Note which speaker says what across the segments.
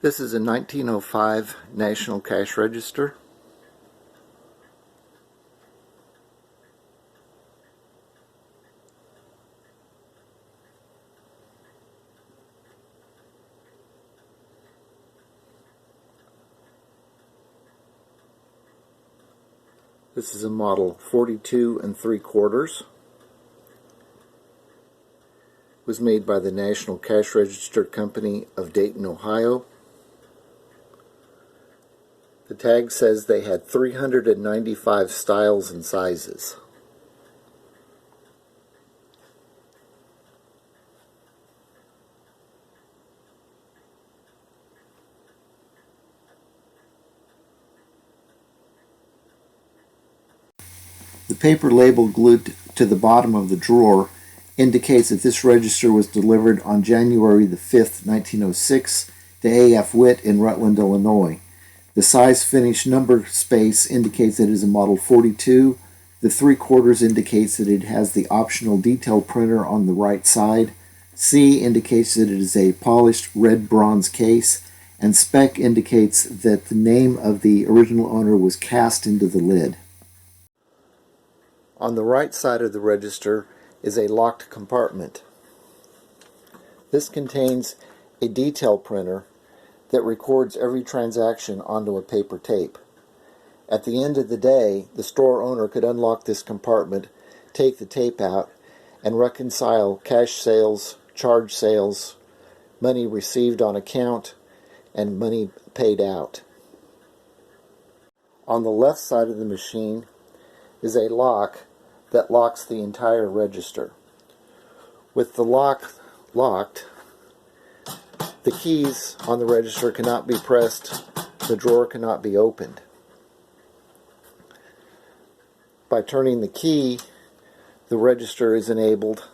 Speaker 1: This is a 1905 National Cash Register. This is a model 42 3/4. Was made by the National Cash Register Company of Dayton, Ohio. The tag says they had 395 styles and sizes. The paper label glued to the bottom of the drawer indicates that this register was delivered on January the 5th, 1906 to A.F. Witt in Rutland, Illinois. The size finish number space indicates that it is a model 42. The 3/4 indicates that it has the optional detail printer on the right side. C indicates that it is a polished red bronze case, and spec indicates that the name of the original owner was cast into the lid. On the right side of the register is a locked compartment. This contains a detail printer that records every transaction onto a paper tape. At the end of the day, the store owner could unlock this compartment, take the tape out, and reconcile cash sales, charge sales, money received on account, and money paid out. On the left side of the machine is a lock that locks the entire register. With the lock locked, the keys on the register cannot be pressed, the drawer cannot be opened. By turning the key, the register is enabled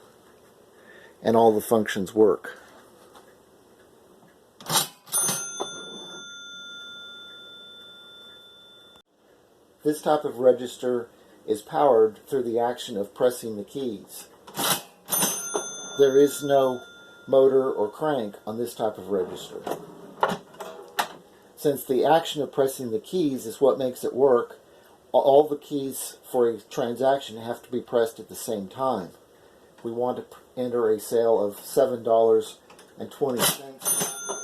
Speaker 1: and all the functions work. This type of register is powered through the action of pressing the keys. There is no motor or crank on this type of register. Since the action of pressing the keys is what makes it work, all the keys for a transaction have to be pressed at the same time. We want to enter a sale of $7.20.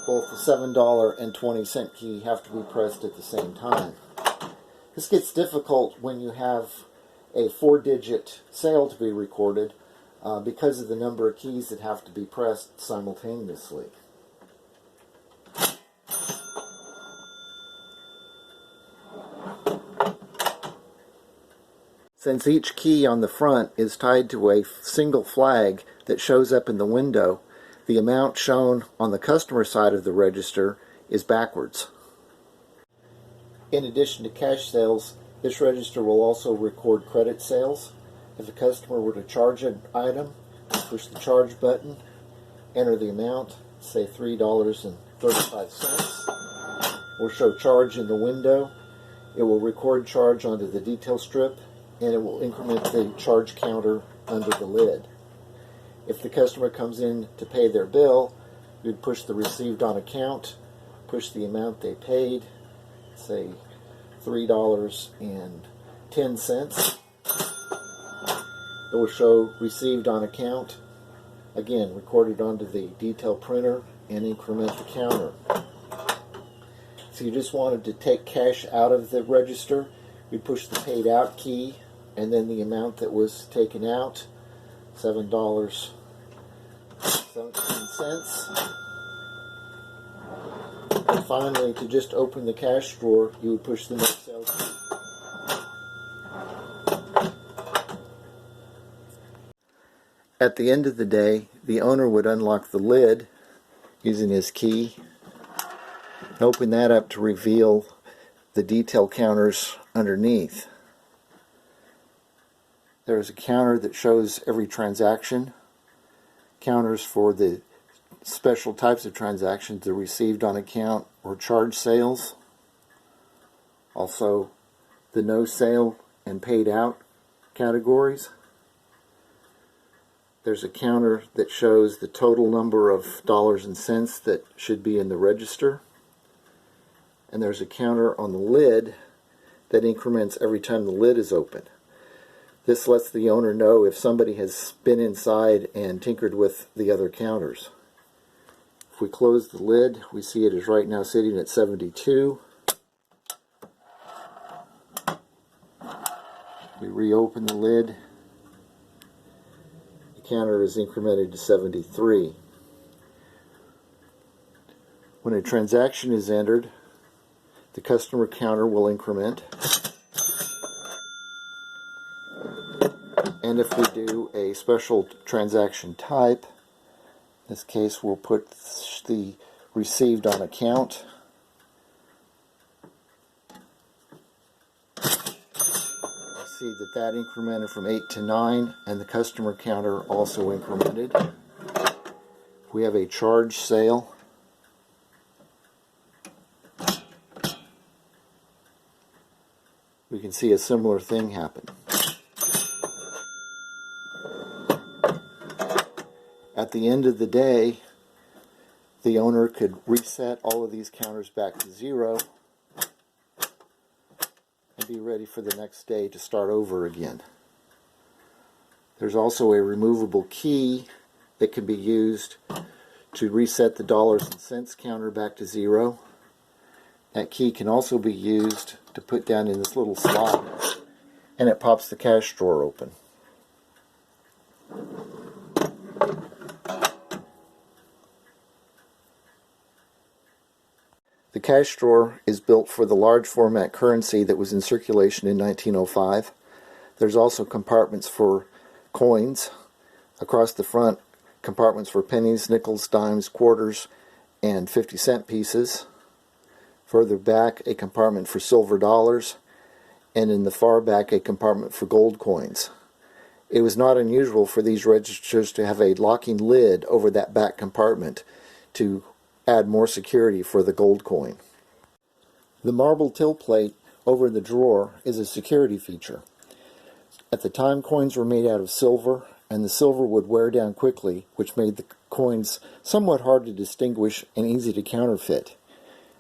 Speaker 1: Both the $7 and 20-cent key have to be pressed at the same time. This gets difficult when you have a 4-digit sale to be recorded because of the number of keys that have to be pressed simultaneously. Since each key on the front is tied to a single flag that shows up in the window, the amount shown on the customer side of the register is backwards. In addition to cash sales, this register will also record credit sales. If a customer were to charge an item, push the charge button, enter the amount, say $3.35. We'll show charge in the window. It will record charge onto the detail strip, and it will increment the charge counter under the lid. If the customer comes in to pay their bill, we'd push the received on account, push the amount they paid, say $3.10. It will show received on account, again recorded onto the detail printer, and increment the counter. So you just wanted to take cash out of the register, we push the paid out key and then the amount that was taken out, $7.17. And finally, to just open the cash drawer, you would push the no sale key. At the end of the day, the owner would unlock the lid using his key and open that up to reveal the detail counters underneath. There is a counter that shows every transaction, counters for the special types of transactions, the received on account or charge sales, also the no sale and paid out categories. There's a counter that shows the total number of dollars and cents that should be in the register. and there's a counter on the lid that increments every time the lid is open. This lets the owner know if somebody has been inside and tinkered with the other counters. If we close the lid, we see it is right now sitting at 72. We reopen the lid, the counter is incremented to 73. When a transaction is entered, the customer counter will increment. And if we do a special transaction type, in this case we'll put the received on account. See that incremented from 8 to 9, and the customer counter also incremented. We have a charge sale. We can see a similar thing happen. At the end of the day, the owner could reset all of these counters back to 0 and be ready for the next day to start over again. There's also a removable key that can be used to reset the dollars and cents counter back to 0. That key can also be used to put down in this little slot, and it pops the cash drawer open. The cash drawer is built for the large format currency that was in circulation in 1905. There's also compartments for coins. Across the front, compartments for pennies, nickels, dimes, quarters, and 50-cent pieces. Further back, a compartment for silver dollars, and in the far back, a compartment for gold coins. It was not unusual for these registers to have a locking lid over that back compartment to add more security for the gold coin. The marble till plate over the drawer is a security feature. At the time, coins were made out of silver, and the silver would wear down quickly, which made the coins somewhat hard to distinguish and easy to counterfeit.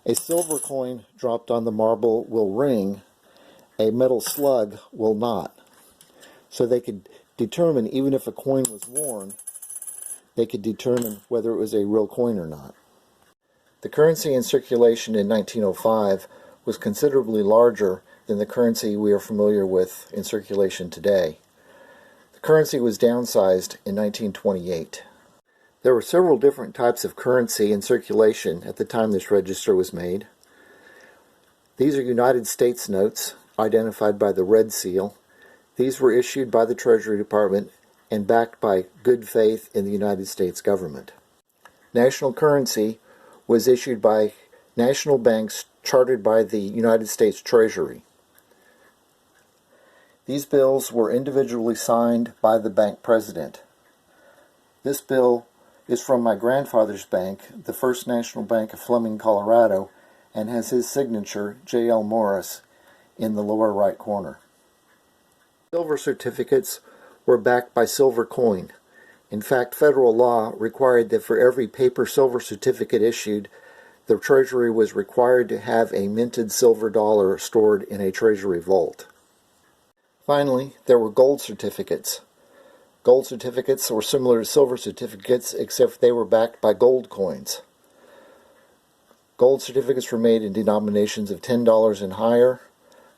Speaker 1: A silver coin dropped on the marble will ring, a metal slug will not. So they could determine, even if a coin was worn, they could determine whether it was a real coin or not. The currency in circulation in 1905 was considerably larger than the currency we are familiar with in circulation today. The currency was downsized in 1928. There were several different types of currency in circulation at the time this register was made. These are United States notes, identified by the red seal. These were issued by the Treasury Department and backed by good faith in the United States government. National currency was issued by national banks chartered by the United States Treasury. These bills were individually signed by the bank president. This bill is from my grandfather's bank, the First National Bank of Fleming, Colorado, and has his signature, J.L. Morris, in the lower right corner. Silver certificates were backed by silver coin. In fact, federal law required that for every paper silver certificate issued, the Treasury was required to have a minted silver dollar stored in a Treasury vault. Finally, there were gold certificates. Gold certificates were similar to silver certificates, except they were backed by gold coins. Gold certificates were made in denominations of $10 and higher.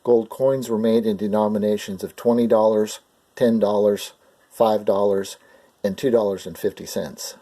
Speaker 1: Gold coins were made in denominations of $20, $10, $5, and $2.50.